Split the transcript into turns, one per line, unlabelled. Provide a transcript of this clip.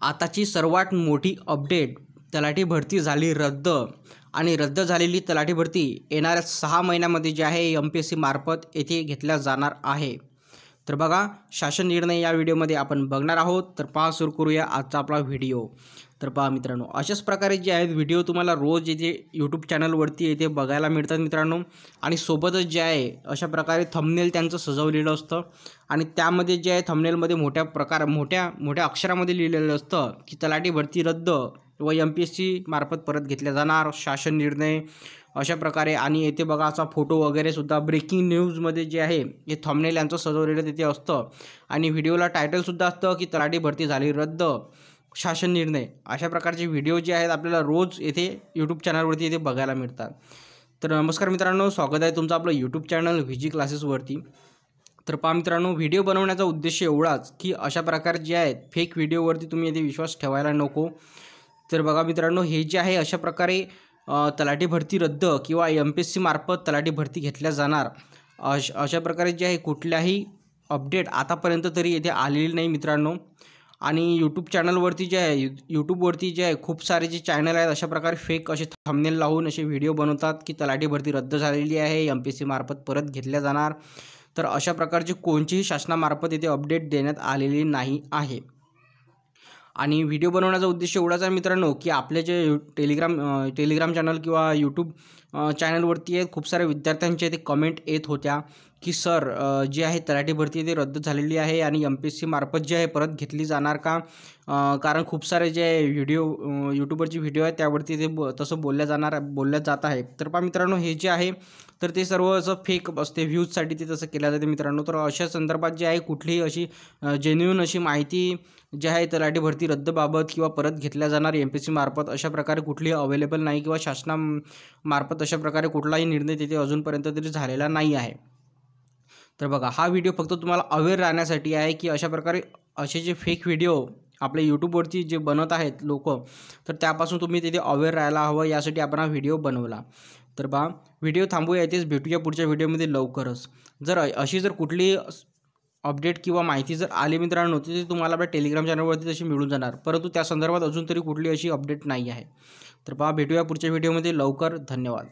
आताची सर्वात मोठी अपडेट, तलाठी भरती झाली रद्द आणि रद्द झालेली तलाठी भरती येणाऱ्या 6 महिन्यामध्ये जी आहे MPSC मार्फत येथे घेतल्या जाणार आहे। तर बघा शासन निर्णय या व्हिडिओमध्ये आपण बघणार आहोत। तर पहा सुरू करूया आजचा आपला व्हिडिओ। तर पहा मित्रांनो, अशाच प्रकारे जे आहेत व्हिडिओ तुम्हाला रोज येथे यूट्यूब चॅनलवरती येथे बघायला मिळतात मित्रांनो। आणि सोबतच जे आहे अशा प्रकारे थंबनेल त्यांचं सजवलेलं असतं आणि त्यामध्ये जे आहे थंबनेलमध्ये मोठ्या अक्षरामध्ये लिहिलेलं असतं की तलाठी भरती रद्द व MPSC मार्फत परत घेतल्या जाणार शासन निर्णय अशा प्रकारे। आणि येथे बघा असा फोटो वगैरे सुद्धा ब्रेकिंग न्यूजमध्ये जे आहे हे थंबनेल यांचं सजवलेलं तिथे असतं आणि व्हिडिओला टायटल सुद्धा असतं की तलाठी भरती झाली रद्द शासन निर्णय। अशा प्रकारचे व्हिडिओ जे आहेत आपल्याला रोज येथे यूट्यूब चॅनलवरती येथे बघायला मिळतात। तर नमस्कार मित्रांनो, स्वागत आहे तुमचं आपलं यूट्यूब चॅनल VG क्लासेसवरती। तर पहा मित्रांनो, व्हिडिओ बनवण्याचा उद्देश एवढाच की अशा प्रकारे जे आहेत फेक व्हिडिओवरती तुम्ही येथे विश्वास ठेवायला नको। तर बघा मित्रांनो, हे जे आहे अशा प्रकारे तलाठी भरती रद्द किंवा MPSC मार्फत तलाठी भरती घेतल्या जाणार अशा प्रकारे जे आहे कुठल्याही अपडेट आतापर्यंत तरी येथे आलेली नाही मित्रांनो। आणि यूट्यूब चॅनलवरती जे आहे यूट्यूबवरती जे आहे खूप सारे जे चॅनल आहेत अशा प्रकारे फेक असे थंबनेल लावून असे व्हिडिओ बनवतात की तलाठी भरती रद्द झालेली आहे, MPSC मार्फत परत घेतल्या जाणार। तर अशा प्रकारची कोणतीही शासनामार्फत येथे अपडेट देण्यात आलेली नाही आहे। आणि व्हिडिओ बनवण्याचा उद्देश एवढाच आहे मित्रांनो की आपले जे टेलिग्राम चॅनल किंवा यूट्यूब चॅनलवरती खूप साऱ्या विद्यार्थ्यांचे ते कमेंट येत होत्या की सर जे आहे तलाठी भरती ते रद्द झालेली आहे आणि MPSC मार्फत जे आहे परत घेतली जाणार का, कारण खूप सारे जे व्हिडिओ यूट्यूबवरचे व्हिडिओ आहेत त्यावरती ते तसं बोलल्या जात आहे। तर पहा मित्रांनो, हे जे आहे तर ते सर्व असं फेक असते, व्ह्यूजसाठी ते तसं केलं जाते मित्रांनो। तर अशा संदर्भात जे आहे कुठलीही अशी जेन्युइन अशी माहिती जे आहे तलाठी भरती रद्दबाबत किंवा परत घेतल्या जाणार MPSC मार्फत अशा प्रकारे कुठलीही अवेलेबल नाही किंवा शासनामार्फत अशा प्रकारे कुठलाही निर्णय तिथे अजूनपर्यंत तरी झालेला नाही आहे। तर बघा, हा व्हिडिओ फक्त तुम्हाला अवेअर राहण्यासाठी आहे की अशा प्रकारे असे जे फेक व्हिडिओ आपल्या यूट्यूबवरती जे बनत आहेत लोक, तर त्यापासून तुम्ही तिथे अवेअर राहायला हवं, यासाठी आपण हा व्हिडिओ बनवला। तर बघा, व्हिडिओ थांबूया इथेच, भेटूया पुढच्या व्हिडिओमध्ये लवकरच। जर कुठली अपडेट किंवा माहिती जर आली मित्रांनो तर ती तुम्हाला आपल्या टेलिग्राम चॅनलवरती तशी मिळून जाणार, परंतु त्या संदर्भात अजून तरी कुठली अशी अपडेट नाही आहे। तर पहा, भेटूया पुढच्या व्हिडिओमध्ये लवकर। धन्यवाद।